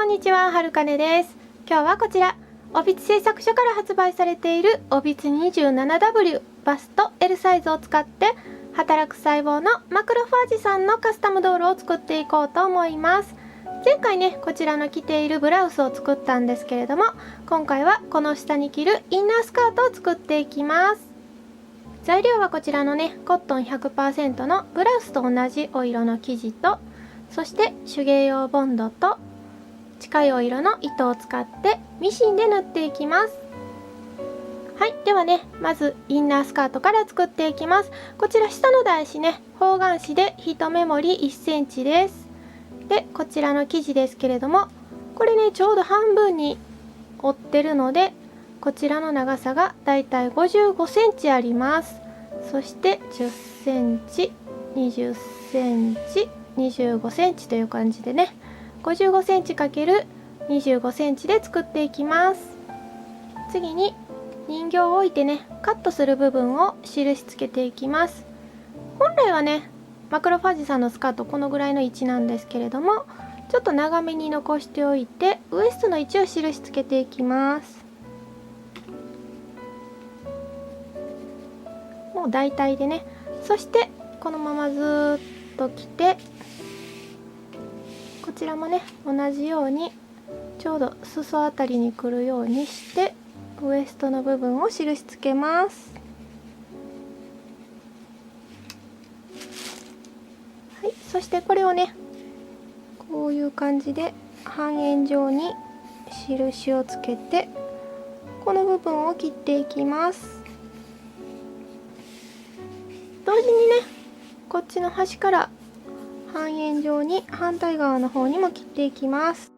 んにちは、はるかねです。今日はこちら、オビツ製作所から発売されているオビツ 27W バスト L サイズを使って働く細胞のマクロファージさんのカスタムドールを作っていこうと思います。前回ね、こちらの着ているブラウスを作ったんですけれども、今回はこの下に着るインナースカートを作っていきます。材料はこちらのね、コットン 100% のブラウスと同じお色の生地と、そして手芸用ボンドと近いお色の糸を使ってミシンで縫っていきます。はい、ではね、まずインナースカートから作っていきます。こちら下の台紙ね、方眼紙で1目盛り1センチです。で、こちらの生地ですけれども、これね、ちょうど半分に折ってるので、こちらの長さがだいたい55センチあります。そして10センチ、20センチ、25センチという感じでね、55センチ ×25 センチで作っていきます。次に人形を置いてね、カットする部分を印つけていきます。本来はね、マクロファージさんのスカートこのぐらいの位置なんですけれども、ちょっと長めに残しておいてウエストの位置を印つけていきます。もう大体でね、そしてこのままずっと着て、こちらもね、同じようにちょうど裾あたりに来るようにしてウエストの部分を印つけます。はい、そしてこれをね、こういう感じで半円状に印をつけて、この部分を切っていきます。同時にね、こっちの端から半円状に反対側の方にも切っていきます。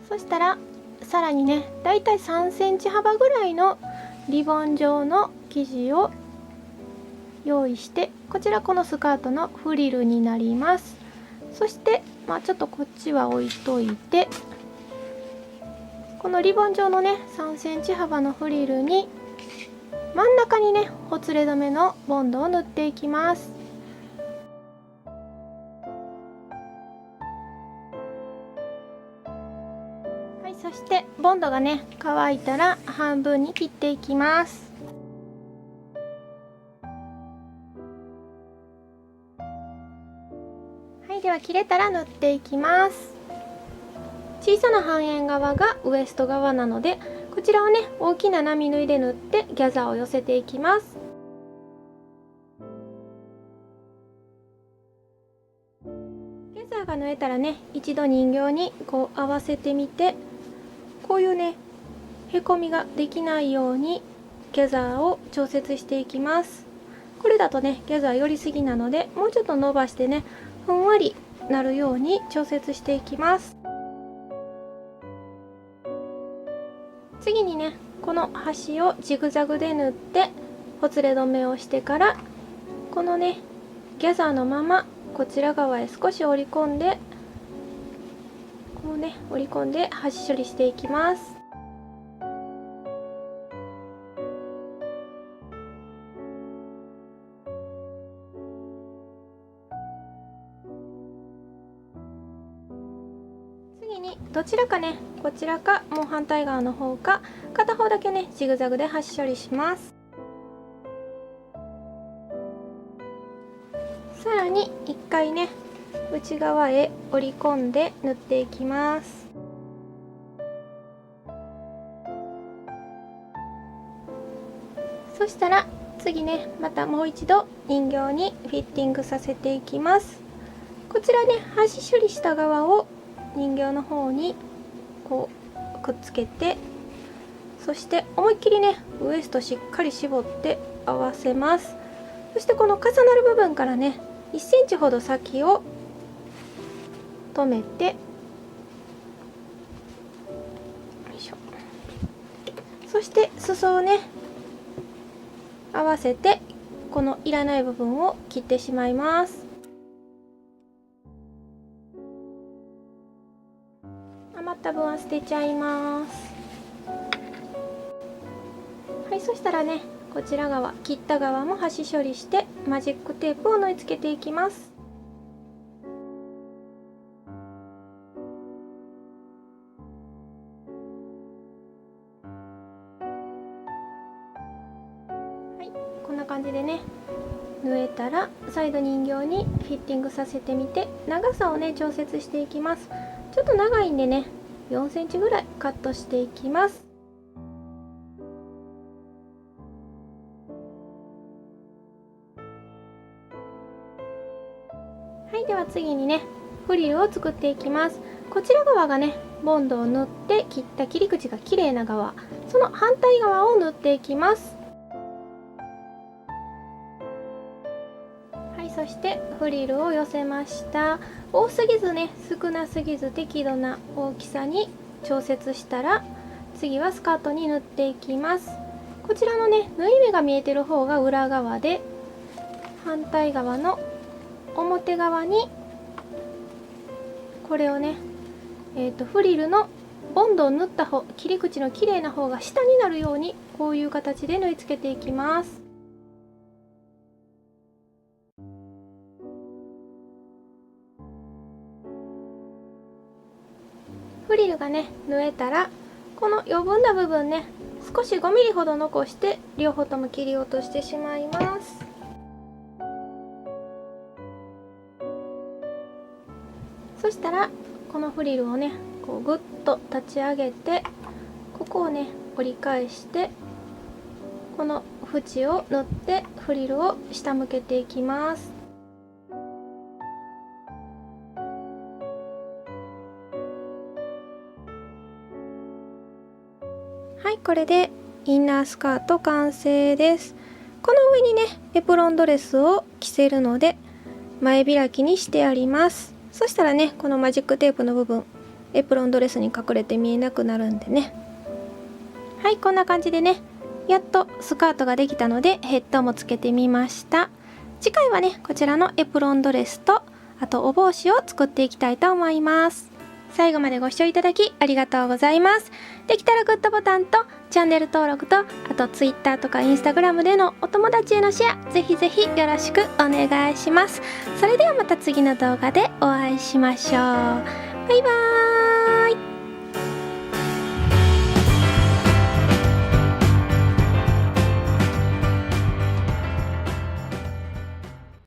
そしたらさらにね、だいたい3センチ幅ぐらいのリボン状の生地を用意して、こちらこのスカートのフリルになります。そしてちょっとこっちは置いといて、このリボン状のね3センチ幅のフリルに真ん中にね、ほつれ止めのボンドを塗っていきます。はい、そしてボンドがね乾いたら半分に切っていきます。はい、では切れたら塗っていきます。小さな半円側がウエスト側なので、こちらをね大きな波縫いで縫ってギャザーを寄せていきます。ギャザーが縫えたらね、一度人形にこう合わせてみて、こういうねへこみができないようにギャザーを調節していきます。これだとねギャザー寄りすぎなので、もうちょっと伸ばしてね、ふんわりなるように調節していきます。次にね、この端をジグザグで縫ってほつれ止めをしてから、このねギャザーのままこちら側へ少し折り込んで、こうね折り込んで端処理していきます。次にどちらかね、こちらかもう反対側の方か、片方だけねジグザグで端処理します。さらに1回ね内側へ折り込んで縫っていきます。そしたら次ね、またもう一度人形にフィッティングさせていきます。こちらね、端処理した側を人形の方にこうくっつけて、そして思いっきりねウエストしっかり絞って合わせます。そしてこの重なる部分からね1センチほど先を止めて、よいしょ、そして裾をね合わせて、このいらない部分を切ってしまいます。余った分は捨てちゃいます。はい、そしたらね、こちら側、切った側も端処理してマジックテープを縫い付けていきます。はい、こんな感じでね縫えたらサイド人形にフィッティングさせてみて、長さをね調節していきます。ちょっと長いんでね4センチぐらいカットしていきます。はい、では次にねフリルを作っていきます。こちら側がねボンドを縫って切った切り口が綺麗な側、その反対側を縫っていきます。はい、そしてフリルを寄せました。多すぎずね少なすぎず適度な大きさに調節したら、次はスカートに縫っていきます。こちらのね縫い目が見えてる方が裏側で、反対側の表側にこれをね、フリルのボンドを縫った方、切り口の綺麗な方が下になるように、こういう形で縫い付けていきます。フリルがね縫えたら、この余分な部分ね少し5ミリほど残して両方とも切り落としてしまいます。そしたらこのフリルをねこうぐっと立ち上げて、ここをね折り返してこの縁を縫ってフリルを下向けていきます。はい、これでインナースカート完成です。この上にねエプロンドレスを着せるので前開きにしてあります。そしたらねこのマジックテープの部分エプロンドレスに隠れて見えなくなるんでね。はい、こんな感じでねやっとスカートができたのでヘッドもつけてみました。次回はねこちらのエプロンドレスとあとお帽子を作っていきたいと思います。最後までご視聴いただきありがとうございます。できたらグッドボタンとチャンネル登録と、あと Twitter とか Instagram でのお友達へのシェア、ぜひぜひよろしくお願いします。それではまた次の動画でお会いしましょう。バイバーイ。